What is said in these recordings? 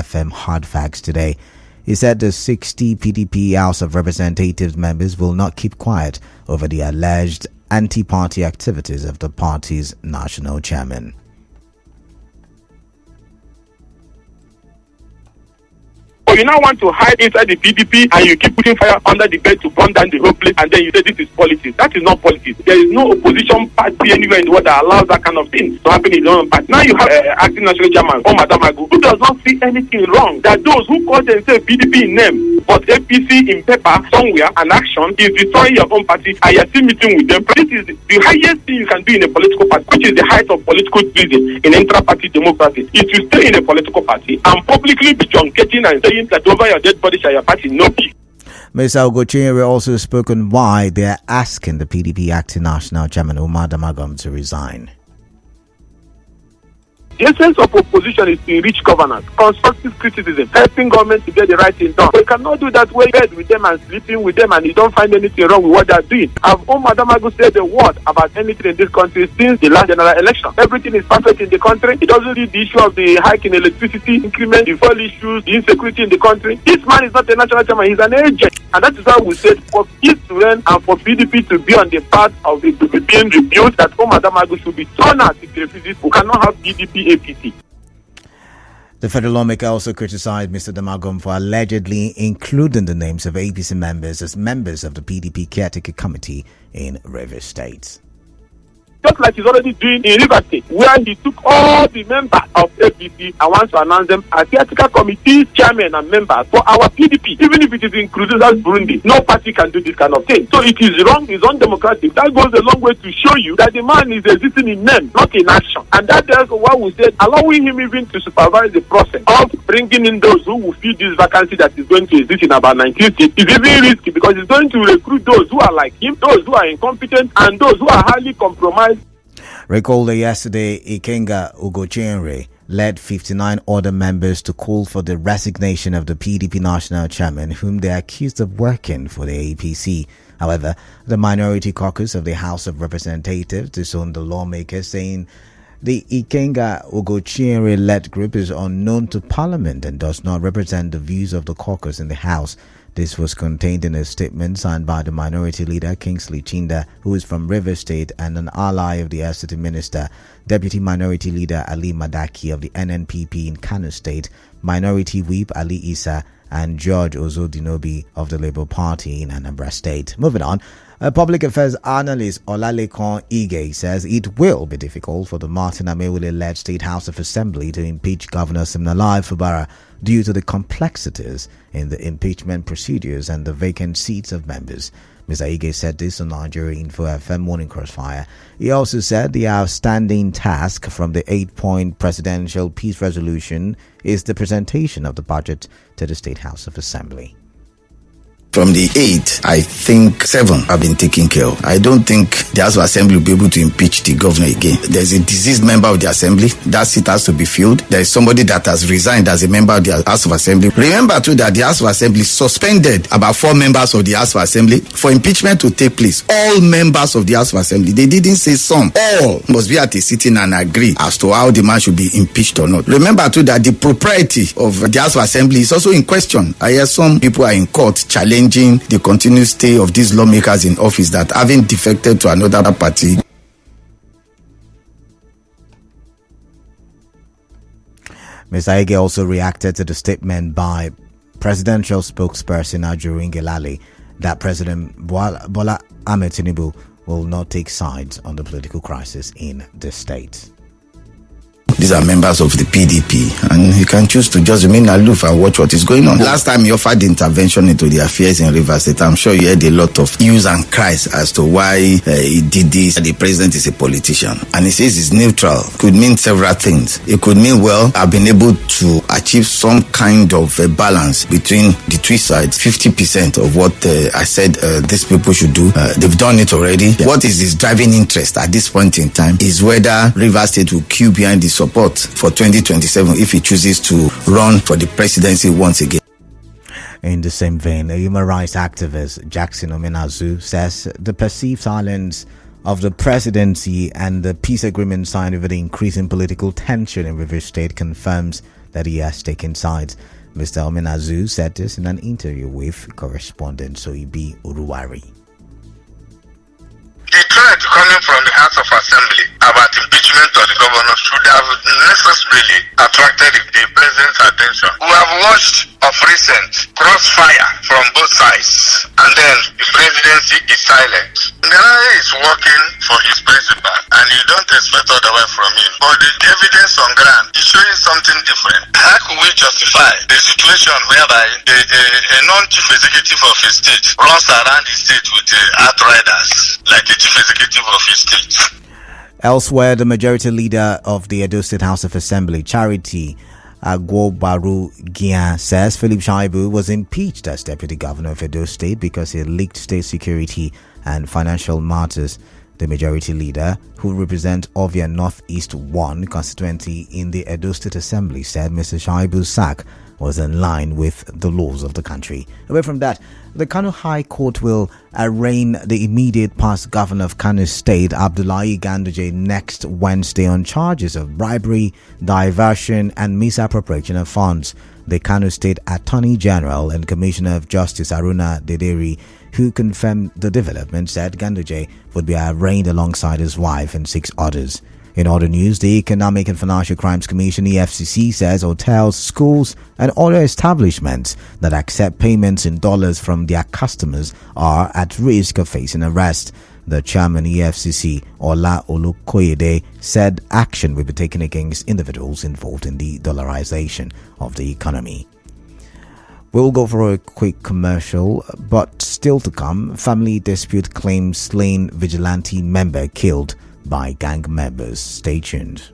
FM Hard Facts today. He said the 60 PDP House of Representatives members will not keep quiet over the alleged anti-party activities of the party's national chairman. You now want to hide inside the PDP and you keep putting fire under the bed to burn down the whole place, and then you say this is politics. That is not politics. There is no opposition party anywhere in the world that allows that kind of thing to happen in his own party. Now you have acting national chairman, Madam Agu, who does not see anything wrong. That those who call themselves PDP in name, but APC in paper somewhere and action is destroying your own party, and you're still meeting with them. This is the highest thing you can do in a political party, which is the height of political treason in intra-party democracy. If you stay in a political party and publicly be junketing and saying that over your dead body shall your party no peace. Mr. Ugochiere also spoken why they are asking the PDP acting national chairman Umar Damagum to resign. The essence of opposition is to reach governance, constructive criticism, helping government to get the right thing done. But you cannot do that when you bed with them and sleeping with them and you don't find anything wrong with what they are doing. Have Madam Agu said a word about anything in this country since the last general election? Everything is perfect in the country. It doesn't need the issue of the hike in electricity, increment, the fuel issues, the insecurity in the country. This man is not a national chairman, he's an agent. And that is why we said for peace to reign and for PDP to be on the path of being rebuilt, that Madam Agu should be thrown out if he refuses. We cannot have PDP APC. The federal lawmaker also criticized Mr. Damagum for allegedly including the names of APC members as members of the PDP caretaker committee in Rivers State. Just like he's already doing in River State, where he took all the members of APC and wants to announce them as caretaker committee chairman and members for our PDP. Even if it is included as Burundi, no party can do this kind of thing. So it is wrong, it's undemocratic. That goes a long way to show you that the man is existing in name, not in action. And that is why we said allowing him even to supervise the process of bringing in those who will fill this vacancy that is going to exist in about 19 states is even risky, because it's going to recruit those who are like him, those who are incompetent, and those who are highly compromised. Recall that yesterday, Ikenga Ugochiere led 59 other members to call for the resignation of the PDP national chairman, whom they accused of working for the APC. However, the minority caucus of the House of Representatives disowned the lawmaker, saying the Ikenga Ugochiere-led group is unknown to Parliament and does not represent the views of the caucus in the House. This was contained in a statement signed by the minority leader Kingsley Chinda, who is from Rivers State and an ally of the SCT minister, Deputy Minority Leader Ali Madaki of the NNPP in Kano State, Minority Whip Ali Issa, and George Ozodinobi of the Labour Party in Anambra State. Moving on, a public affairs analyst Olalekan Ige says it will be difficult for the Martin Amewule-led State House of Assembly to impeach Governor Siminalayi Fubara due to the complexities in the impeachment procedures and the vacant seats of members. Mr. Ige said this on Nigeria Info FM Morning Crossfire. He also said the outstanding task from the 8-point presidential peace resolution is the presentation of the budget to the State House of Assembly. From the 8, I think 7 have been taken care of. I don't think the House of Assembly will be able to impeach the governor again. There's a deceased member of the Assembly. That seat has to be filled. There is somebody that has resigned as a member of the House of Assembly. Remember too that the House of Assembly suspended about 4 members of the House of Assembly for impeachment to take place. All members of the House of Assembly. They didn't say some. All must be at a sitting and agree as to how the man should be impeached or not. Remember too that the propriety of the House of Assembly is also in question. I hear some people are in court challenging the continued stay of these lawmakers in office that having defected to another party. Mr. Ige also reacted to the statement by presidential spokesperson Ajuri Ngelale that President Bola Ahmed Tinubu will not take sides on the political crisis in the state. These are members of the PDP, and he can choose to just remain aloof and watch what is going on. Last time he offered intervention into the affairs in Rivers State, I'm sure you heard a lot of hues and cries as to why he did this. The president is a politician, and he says he's neutral. Could mean several things. It could mean, well, I've been able to achieve some kind of a balance between the two sides. 50% of what I said these people should do, they've done it already. What is his driving interest at this point in time is whether Rivers State will queue behind the support for 2027 if he chooses to run for the presidency once again. In the same vein, a human rights activist, Jackson Omenazu, says the perceived silence of the presidency and the peace agreement signed over the increasing political tension in Rivers State confirms that he has taken sides. Mr. Omenazu said this in an interview with correspondent Soibi Uruwari. The threat coming from the House of Assembly about impeachment of the governor should have necessarily attracted the president's attention. We have watched of recent crossfire from both sides, and then the presidency is silent. Nana is working for his principal, and you don't expect otherwise from him. But the evidence on ground is showing something different. How could we justify the situation whereby a non-chief executive of a state runs around the state with outriders like a chief executive of a state? Elsewhere, the majority leader of the Edo State House of Assembly, Charity Agwobaru Gian, says Philip Shaibu was impeached as deputy governor of Edo State because he leaked state security and financial matters. The majority leader, who represents Ovia Northeast 1 constituency in the Edo State Assembly, said Mr. Shaibu's sack was in line with the laws of the country. Away from that, the Kano High Court will arraign the immediate past governor of Kano State, Abdullahi Ganduje, next Wednesday on charges of bribery, diversion and misappropriation of funds. The Kano State Attorney General and Commissioner of Justice Aruna Dederi, who confirmed the development, said Ganduje would be arraigned alongside his wife and 6 others. In other news, the Economic and Financial Crimes Commission (EFCC) says hotels, schools, and other establishments that accept payments in dollars from their customers are at risk of facing arrest. The chairman EFCC, Ola Olukoyede, said action will be taken against individuals involved in the dollarization of the economy. We'll go for a quick commercial, but still to come, family dispute claims slain vigilante member killed by gang members. Stay tuned.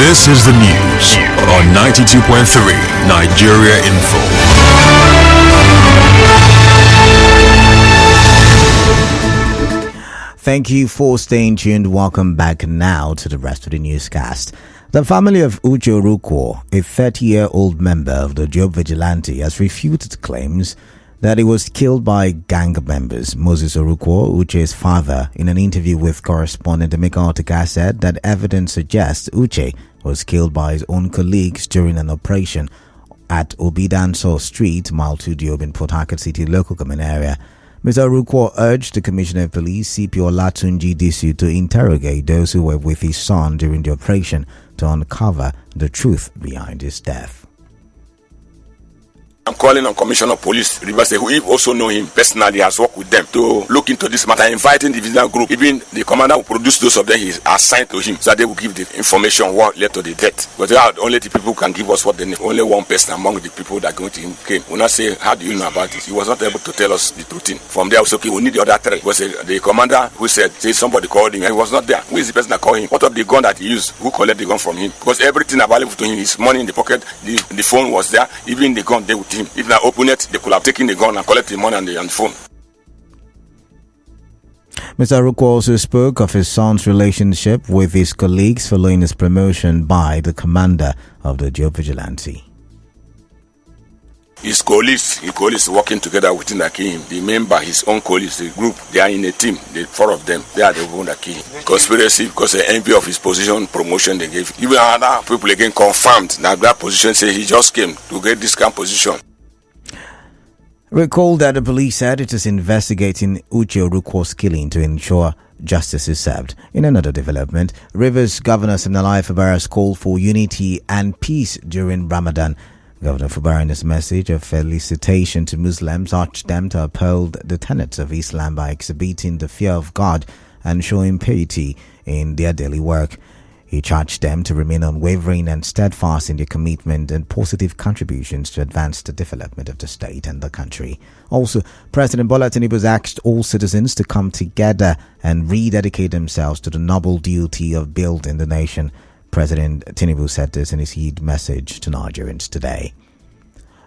This is the news on 92.3 Nigeria Info. Thank you for staying tuned. Welcome back now to the rest of the newscast. The family of Uche Orukwo, a 30-year-old member of the Job Vigilante, has refuted claims that he was killed by gang members. Moses Orukwo, Uche's father, in an interview with correspondent Emeka Otika, said that evidence suggests Uche was killed by his own colleagues during an operation at Obidanso Street, Mile 2 Job in Port Harcourt City local government area. Mr. Orukwo urged the Commissioner of Police, CP Olatunji Disu, to interrogate those who were with his son during the operation to uncover the truth behind his death. I'm calling on Commissioner of Police, Rivers State, who also know him personally, has worked with them to look into this matter, inviting the vigilante group. Even the commander will produce those of them he assigned to him, so that they will give the information what led to the death. But only the people who can give us what they need. Only one person among the people that going to him came. Will not say, how do you know about this? He was not able to tell us the truth. From there, I was okay, we need the other three. Was the commander who said somebody called him and he was not there. Who is the person that called him? What of the gun that he used? Who collected the gun from him? Because everything available to him, his money in the pocket, the phone was there, even the gun there with him. If they open it, they could have taken the gun and collected the money and the phone. Mr. Orukwo also spoke of his son's relationship with his colleagues following his promotion by the commander of the Job Vigilante. His colleagues working together with him that killed him. The member, his own colleagues, the group, they are in a team. The four of them, they are the one that killed him. Conspiracy because the envy of his position, promotion they gave. Even other people again confirmed that position say he just came to get this kind of position. Recall that the police said it is investigating Uche Orukwo's killing to ensure justice is served. In another development, Rivers Governor Siminalayi Fubara has called for unity and peace during Ramadan. Governor Fubara, in his message of felicitation to Muslims, urged them to uphold the tenets of Islam by exhibiting the fear of God and showing piety in their daily work. He charged them to remain unwavering and steadfast in their commitment and positive contributions to advance the development of the state and the country. Also, President Bola Tinubu has asked all citizens to come together and rededicate themselves to the noble duty of building the nation. President Tinubu said this in his Eid message to Nigerians today.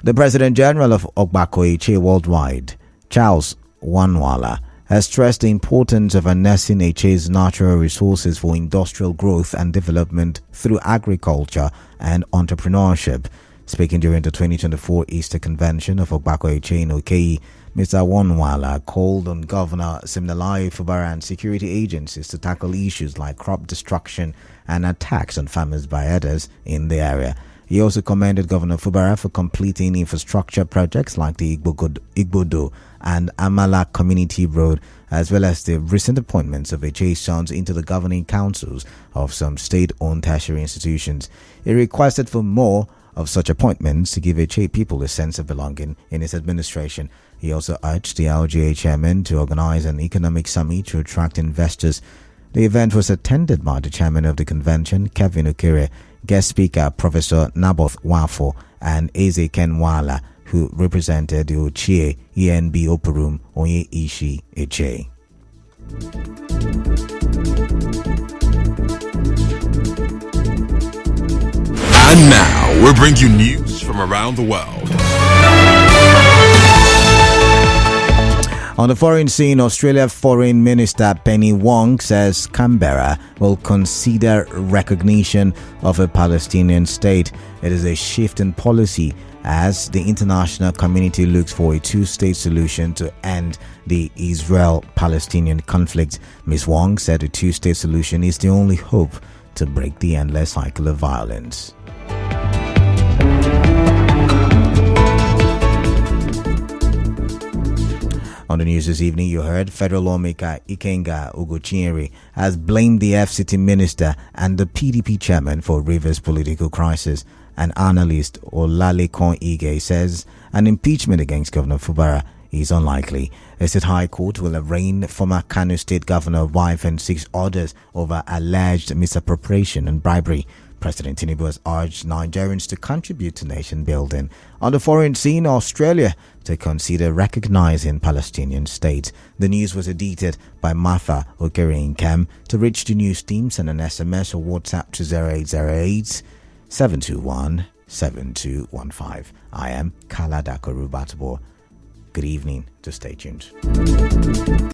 The President General of Ogbako Eche Worldwide, Charles Wanwala, has stressed the importance of harnessing Eche's natural resources for industrial growth and development through agriculture and entrepreneurship. Speaking during the 2024 Easter Convention of Ogbako Eche in Okei, Mr. Wanwala called on Governor Siminalayi Fubara and security agencies to tackle issues like crop destruction and attacks on farmers by others in the area. He also commended Governor Fubara for completing infrastructure projects like the Igbodo and Amala Community Road, as well as the recent appointments of Eche's sons into the governing councils of some state-owned tertiary institutions. He requested for more of such appointments to give Eche people a sense of belonging in his administration. He also urged the LGA chairman to organize an economic summit to attract investors. The event was attended by the chairman of the convention, Kevin Okere, guest speaker Professor Naboth Wafo, and Eze Kenwala, who represented the Ochie ENB Operum Onye Ishi Eche. And now we bring you news from around the world. On the foreign scene, Australia Foreign Minister Penny Wong says Canberra will consider recognition of a Palestinian state. It is a shift in policy as the international community looks for a two-state solution to end the Israel-Palestinian conflict. Ms. Wong said a two-state solution is the only hope to break the endless cycle of violence. On the news this evening, you heard federal lawmaker Ikenga Ugochinyere has blamed the FCT minister and the PDP chairman for Rivers' political crisis. An analyst, Olalekan Ige, says an impeachment against Governor Fubara is unlikely. A state high court will arraign former Kano State Governor, wife and 6 others over alleged misappropriation and bribery. President Tinubu has urged Nigerians to contribute to nation building. On the foreign scene, Australia to consider recognizing Palestinian state. The news was edited by Martha Okerinkem. To reach the news team, send an SMS or WhatsApp to 0808 721 7215. I am Kala Dakorubatabo. Good evening. To stay tuned.